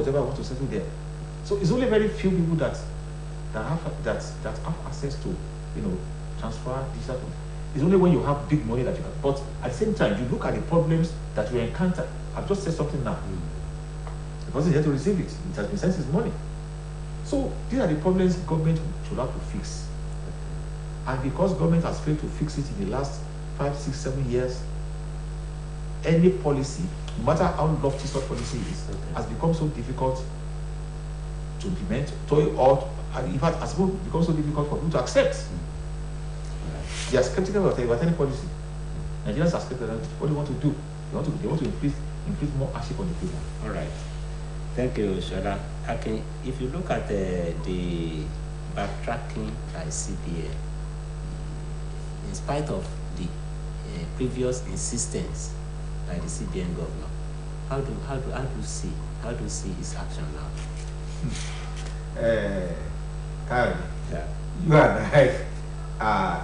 whatever I want to settle there. So it's only very few people that have access to, transfer digital. It's only when you have big money that you can. But at the same time, you look at the problems that you encounter. I've just said something now. The person is here to receive it. It has been sent his money. So these are the problems government should have to fix. And because government has failed to fix it in the last 5, 6, 7 years, any policy, no matter how lofty such policy is, has become so difficult to implement, and in fact, has become so difficult for people to accept. They are skeptical about any policy. Nigerians are skeptical. What do you want to do? They want to inflict more hardship on the people. All right. Thank you, Shola. Okay, if you look at the backtracking by CBN, in spite of the previous insistence by the CBN governor, how do you see his action now? Kyle, Yeah. you and I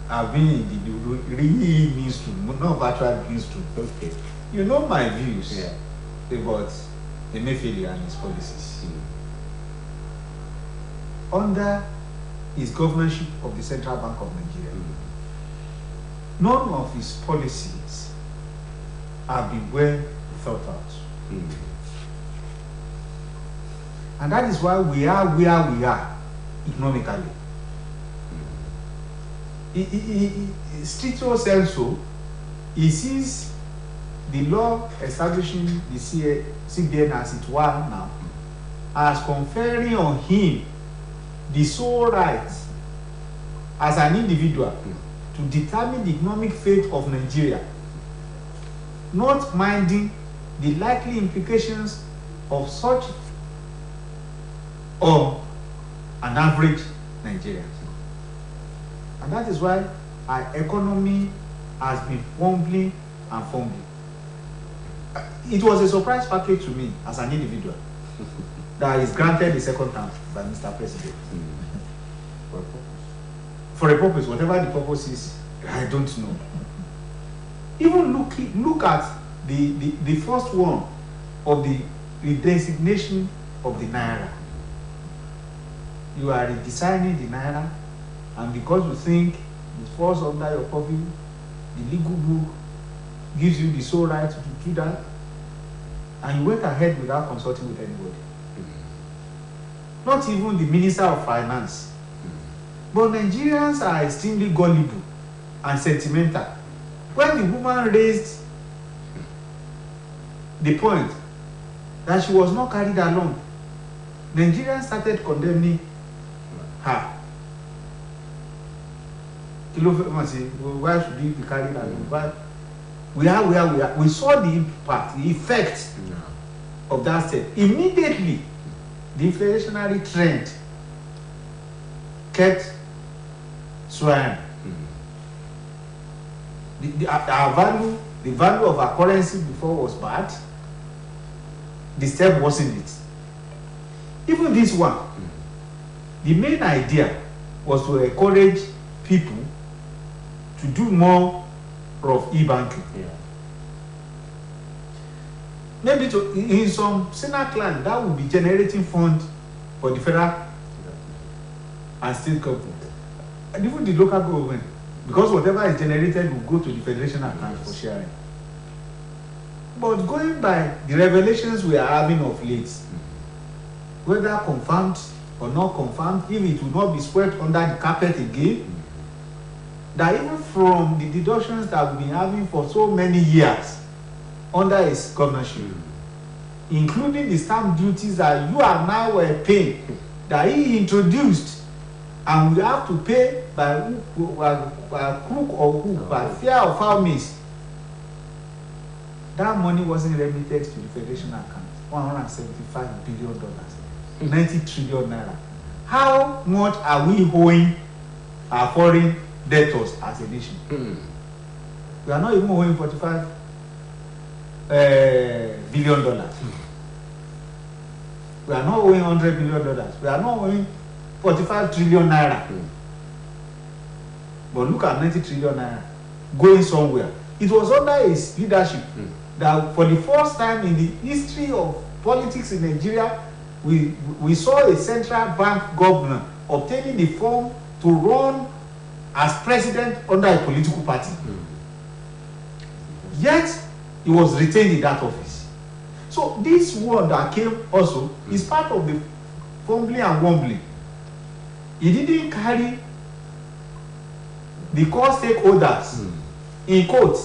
have been in the real mainstream, not virtual mainstream. Okay. You know my views Yeah. about Emefiele and his policies. Under his governorship of the Central Bank of Nigeria, none of his policies have been well thought out. And that is why we are where we are economically. Stricto sensu, he sees the law establishing the CBN as it were now as conferring on him the sole right as an individual to determine the economic fate of Nigeria, not minding the likely implications of such on an average Nigerian. And that is why our economy has been fumbling and fumbling. It was a surprise factor to me as an individual that is granted the second term by Mr. President. For a purpose, whatever the purpose is, I don't know. Even look at the first one of the redesignation of the Naira. You are redesigning the Naira, and because you think it falls under your purview, the legal book gives you the sole right to do that, and you went ahead without consulting with anybody. Not even the Minister of Finance. But Nigerians are extremely gullible and sentimental. When the woman raised the point that she was not carried along, Nigerians started condemning her. Why should you be carried along? Why? We are where we are. We saw the impact, the effect of that step. Immediately, the inflationary trend kept swaying. The value of our currency before was bad. The step wasn't it. Even this one, the main idea was to encourage people to do more of e-banking. Yeah. Maybe in some Senate land that will be generating funds for the federal and state government, and even the local government, because whatever is generated will go to the federation account for sharing. But going by the revelations we are having of late, whether confirmed or not confirmed, if it will not be swept under the carpet again, that even from the deductions that we've been having for so many years under his governorship, including the stamp duties that you are now paying, that he introduced, and we have to pay by crook or hook, by fear of foul means. That money wasn't remitted to the federation account, $175 billion, 90 trillion naira. How much are we owing our foreign debtors as a nation? We are not even owing $45 billion. We are not owing $100 billion. We are not owing 45 trillion naira. But look at 90 trillion naira going somewhere. It was under his leadership that for the first time in the history of politics in Nigeria, we saw a central bank governor obtaining the form to run as president under a political party. Yet he was retained in that office. So this one that came also is part of the fumbling and wumbling. He didn't carry the core stakeholders in court.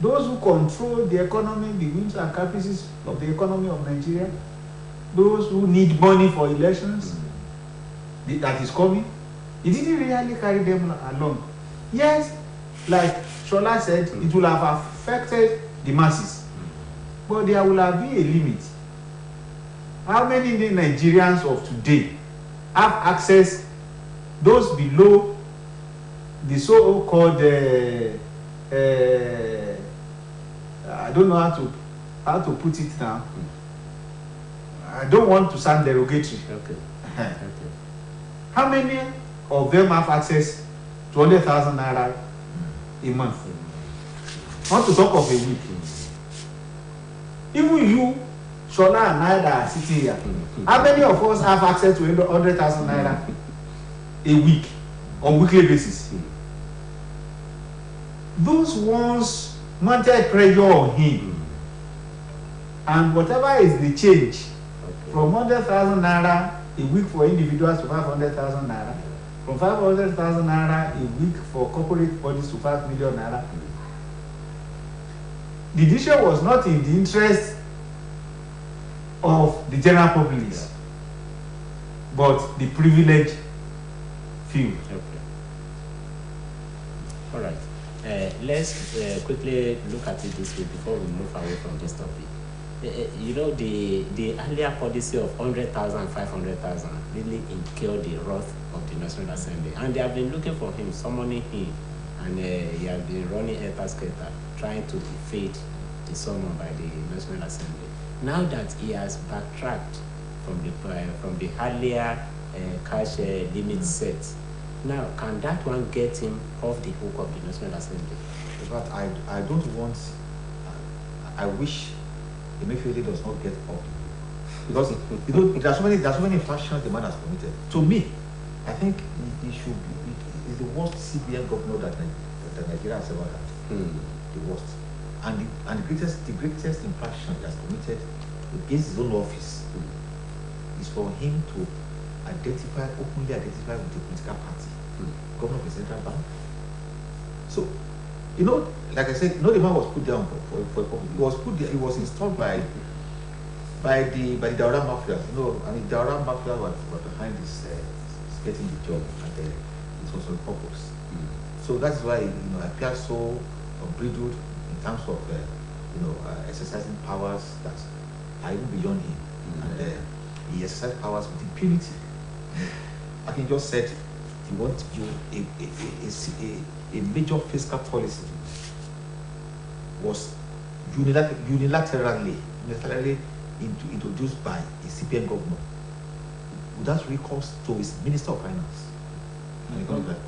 Those who control the economy, the whims and caprices of the economy of Nigeria, those who need money for elections that is coming, he didn't really carry them along. Yes, like Shola said, it will have affected the masses, but there will have been a limit. How many Nigerians of today have access, those below the so-called I don't know how to put it now. I don't want to sound derogatory. Okay. How many of them have access to 100,000 naira a month? Not to talk of a week. Even you, Shola and I that are sitting here, how many of us have access to 100,000 naira a week on weekly basis? Those ones mounted pressure on him, and whatever is the change from 100,000 naira a week for individuals to 500,000 naira, from 500,000 naira a week for corporate bodies to 5 million naira. The decision was not in the interest of the general public, but the privileged few. Okay. All right. Let's quickly look at it this way before we move away from this topic. You know, the earlier policy of 100,000, 500,000 really incurred the wrath of the National Assembly, and they have been looking for him, summoning him, and he has been running helter-skelter, trying to defeat the summon by the National Assembly. Now that he has backtracked from the earlier cash limit set, now can that one get him off the hook of the National Assembly? In fact, I don't want. I wish Emefiele does not get off, because you know there are so many infractions the man has committed. To me, I think he should be. He's the worst CBN governor that Nigeria has ever had. The worst, and the greatest infraction he has committed against his own office is for him to openly identify with the political party, governor of the central bank. So, you know, like I said, the man was put down for he was put there. He was installed by the Daura mafia. You know, I mean, Daura mafia were behind this getting the job, and it was on purpose. So that's why I feel so unbridled in terms of exercising powers that are even beyond him, and he exercised powers with impunity. I can just said he wants a major fiscal policy was unilaterally introduced by a CPN governor without recourse to his Minister of Finance.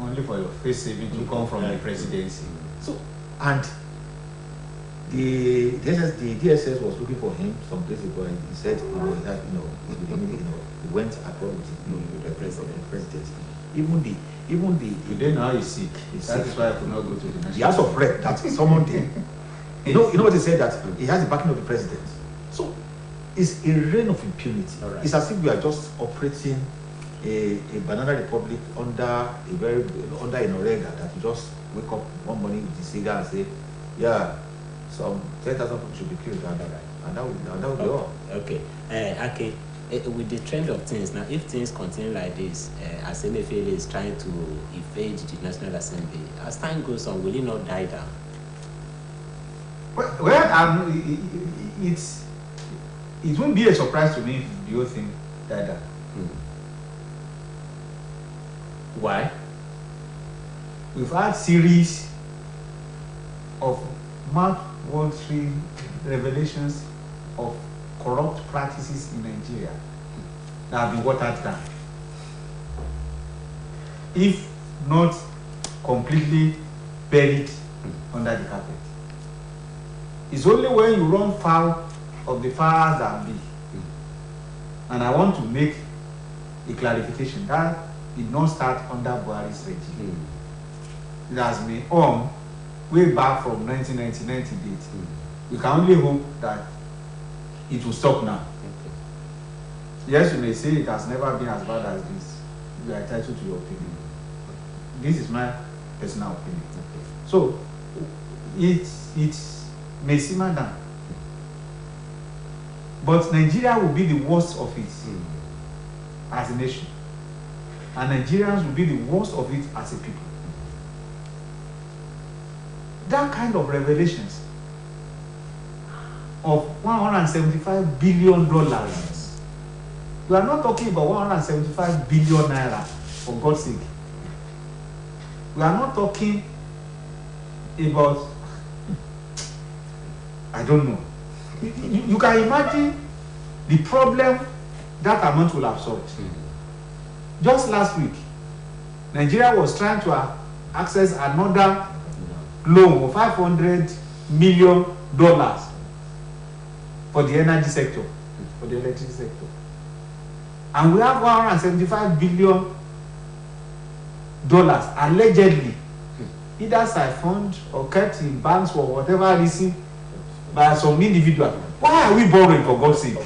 Only for your face saving to come from the presidency. So, and the DSS was looking for him some days ago, and he said he went abroad with the president. Even the Today now he's sick. That is why I could not go to the national. The House of Rep that summoned him. You know what he said, that he has the backing of the president. So it's a reign of impunity. Right. It's as if we are just operating a banana republic under a Norega, that you just wake up one morning with the cigar and say, yeah, some 10,000 people should be killed, and that will be all. Okay. Okay. With the trend of things now, if things continue like this, as Emefiele is trying to evade the National Assembly, as time goes on, will he not die down? Well, it won't be a surprise to me if the whole thing died down. Why? We've had series of mouth-watering revelations of corrupt practices in Nigeria that have been watered down, if not completely buried under the carpet. It's only when you run foul of the powers that be. And I want to make a clarification that did not start under Buhari's regime. It has been on way back from 1999 to date. We can only hope that it will stop now. Yes, you may say it has never been as bad as this. You are entitled to your opinion. This is my personal opinion. So it may simmer down, but Nigeria will be the worst of it as a nation, and Nigerians will be the worst of it as a people. That kind of revelations of $175 billion. We are not talking about 175 billion naira, for God's sake. We are not talking about, I don't know. You can imagine the problem that amount will have solved. Just last week, Nigeria was trying to access another loan of $500 million for the energy sector, for the electricity sector. And we have $175 billion allegedly either siphoned or kept in banks for whatever reason by some individual. Why are we borrowing, for God's sake?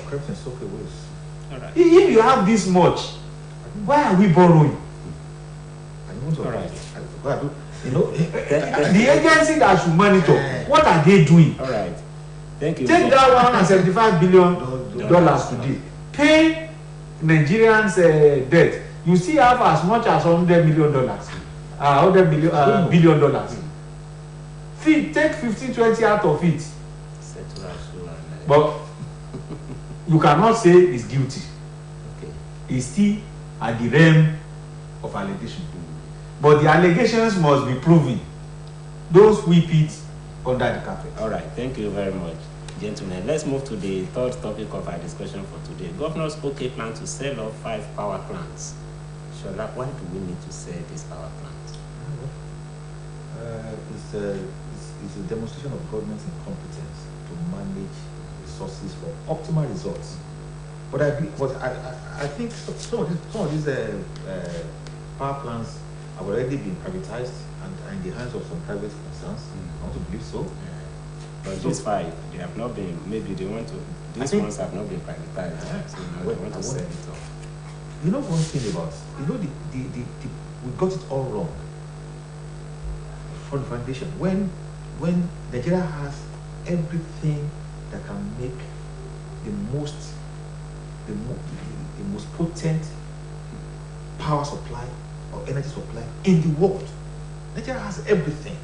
Right. If you have this much, why are we borrowing? You know, The agency that should monitor, what are they doing? All right. Thank you. Take that $175 billion today, pay Nigerians' debt. You still have as much as $100 million, $100 billion. Take 15-20 out of it, but you cannot say he's guilty. Okay. He's still at the realm of allegation. But the allegations must be proven. Don't sweep it under the carpet. All right. Thank you very much, gentlemen. Let's move to the third topic of our discussion for today. Governors OK plan to sell off 5 power plants. Shola, why do we need to sell these power plants? It's a demonstration of government's incompetence to manage resources for optimal results. But I think some of these power plants have already been privatized and are in the hands of some private concerns. I want to believe so. But so, these 5, they have not been, maybe they want to, these ones have not been privatized. So now they want to sell it off. You know one thing about, we got it all wrong from the foundation. When Nigeria has everything that can make the most potent power supply or energy supply in the world. Nigeria has everything.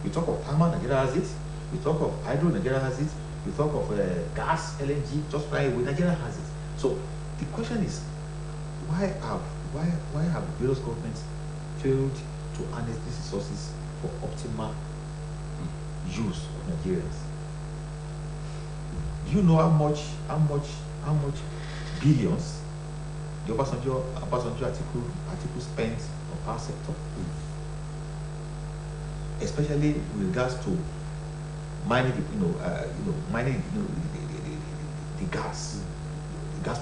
We talk of thermal, Nigeria has it. We talk of hydro, Nigeria has it. We talk of gas, LNG, just fly away, Nigeria has it. So the question is, why have various governments failed to harness these resources for optimal use of Nigerians? Do you know how much billions the Obasanjo article spent on power sector? Especially with regards to mining, the gas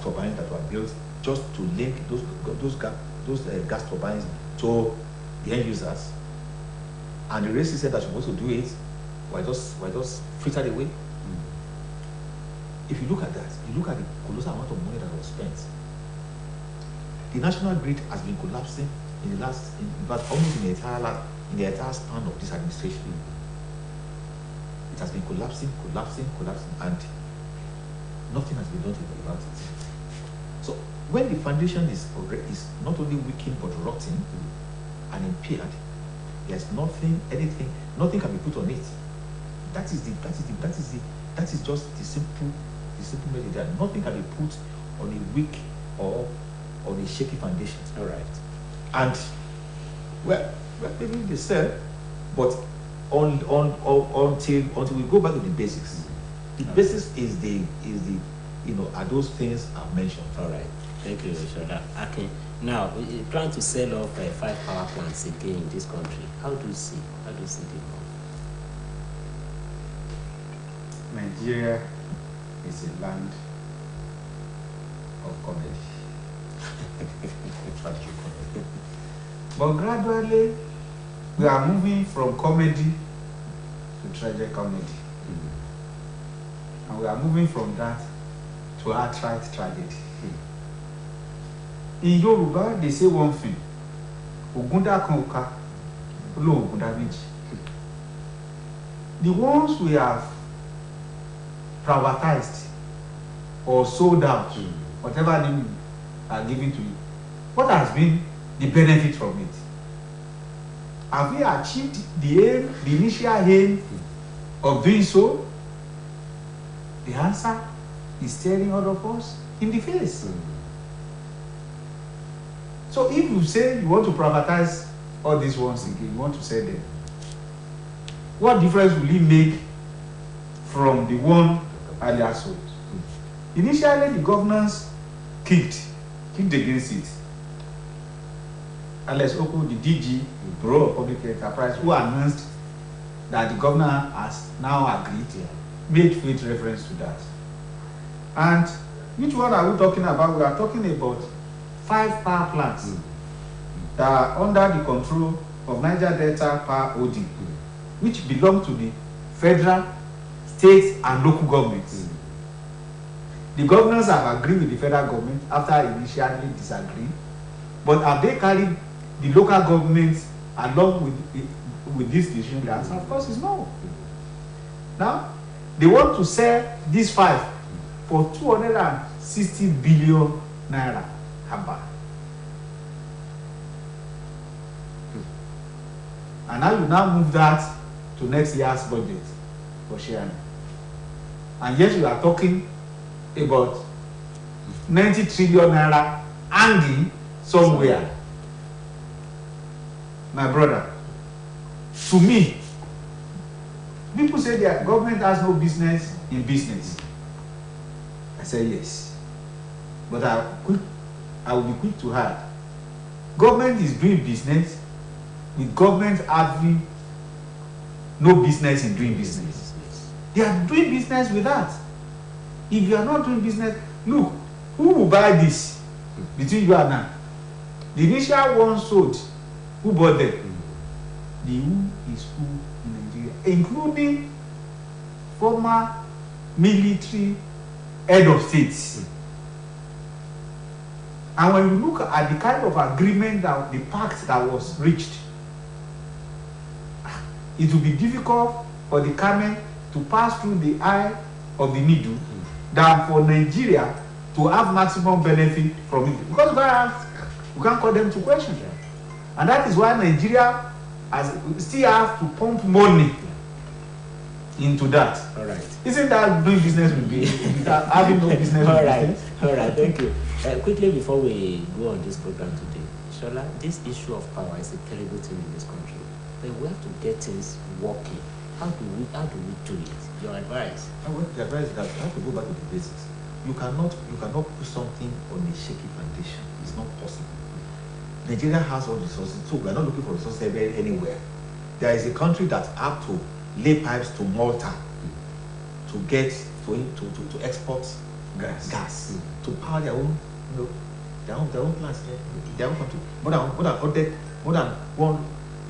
turbines that were built just to link those gas turbines to the end users, and the race said that you're supposed to do it, were just frittered away. If you look at that, you look at the colossal amount of money that was spent. The national grid has been collapsing in fact, almost in the entire span of this administration. It has been collapsing, and nothing has been done about it. So when the foundation is not only weakened but rotting and impaired, there's nothing can be put on it. That is just the simple message, that nothing can be put on a weak or on a shaky foundation. All right. And maybe they said, but until we go back to the basics. The basics is are those things I've mentioned. All right. Thank you, Shola. Okay. Now we plan to sell off 5 power plants again in this country. How do you see the move? Nigeria is a land of comedy. But gradually, we are moving from comedy to tragic comedy. And we are moving from that to outright tragedy. In Yoruba, they say one thing. Ogunda kan oka, Olo Ogunda meji. The ones we have privatized or sold out, whatever name are given to it, what has been the benefit from it? Have we achieved the aim, the initial aim of doing so? The answer is staring all of us in the face. So if you say you want to privatize all these ones again, you want to sell them, what difference will it make from the one earlier sold? Initially, the governors kicked against it. Alex Oko, the DG, Bureau of Public Enterprise, who announced that the governor has now agreed, made faith reference to that. And which one are we talking about? We are talking about 5 power plants that are under the control of Niger Delta Power Holding, which belong to the federal, state, and local governments. The governors have agreed with the federal government after initially disagreeing, but have they carried the local governments along with this decision? The answer, of course, is no. Now, they want to sell these 5 for 260 billion naira. Haba. And now you now move that to next year's budget for sharing. And yes, you are talking about 90 trillion naira hanging somewhere. My brother, to me, people say that government has no business in business. I say yes. But I will be quick to add. Government is doing business with government having no business in doing business. They are doing business with that. If you are not doing business, look, who will buy this between you and I? The initial one sold, who bought them? The who is who in Nigeria, including former military head of states. And when you look at the kind of agreement that the pact that was reached, it will be difficult for the camel to pass through the eye of the needle than for Nigeria to have maximum benefit from it. Because we can't call them to question. And that is why Nigeria still have to pump money into that. All right. Isn't that doing business with having no business All with right. business? All right, thank you. Quickly before we go on this program today, Shola, this issue of power is a terrible thing in this country. But we have to get things working. How do we do it? Your advice? The advice is that you have to go back to the basics. You cannot put something on a shaky foundation. It's not possible. Nigeria has all the resources, so we are not looking for resources anywhere. There is a country that have to lay pipes to Malta to get to export gas to power their own, their own plants, their own country. More than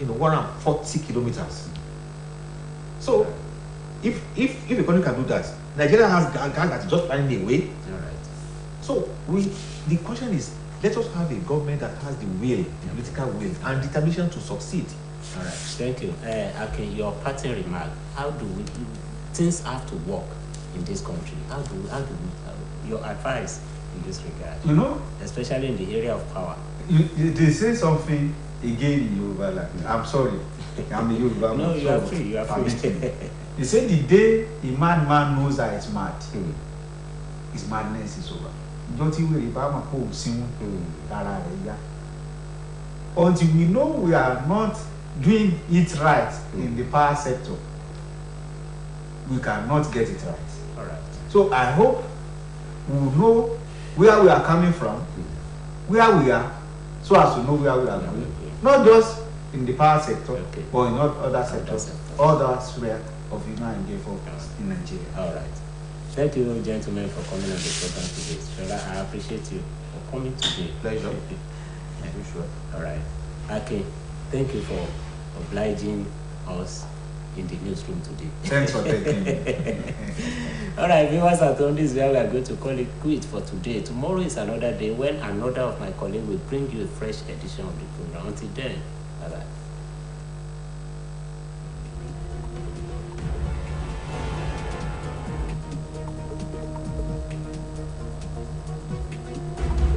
140 kilometers. So if a country can do that, Nigeria has gas that is just finding a way. All right. So the question is, let us have a government that has the will, the political will, and determination to succeed. All right. Thank you. Okay, your parting remark. How do things have to work in this country? How do we your advice in this regard? Especially in the area of power. They say something again in Yoruba language. I'm sorry. I'm a Yoruba man. No, you are free. You are free. They say the day a madman knows that it's mad, his madness is over. Until we know we are not doing it right in the power sector, we cannot get it right. All right. So I hope we will know where we are coming from, where we are, so as to know where we are going. Not just in the power sector, but in other sectors, others where of human and therefore in Nigeria. All right. Thank you, gentlemen, for coming on the program today. Shola, I appreciate you for coming today. Pleasure. Sure. All right. Okay. Thank you for obliging us in the newsroom today. Thanks for taking me. All right, viewers at home, this is where we are going to call it quit for today. Tomorrow is another day when another of my colleagues will bring you a fresh edition of the program. Until then, bye-bye.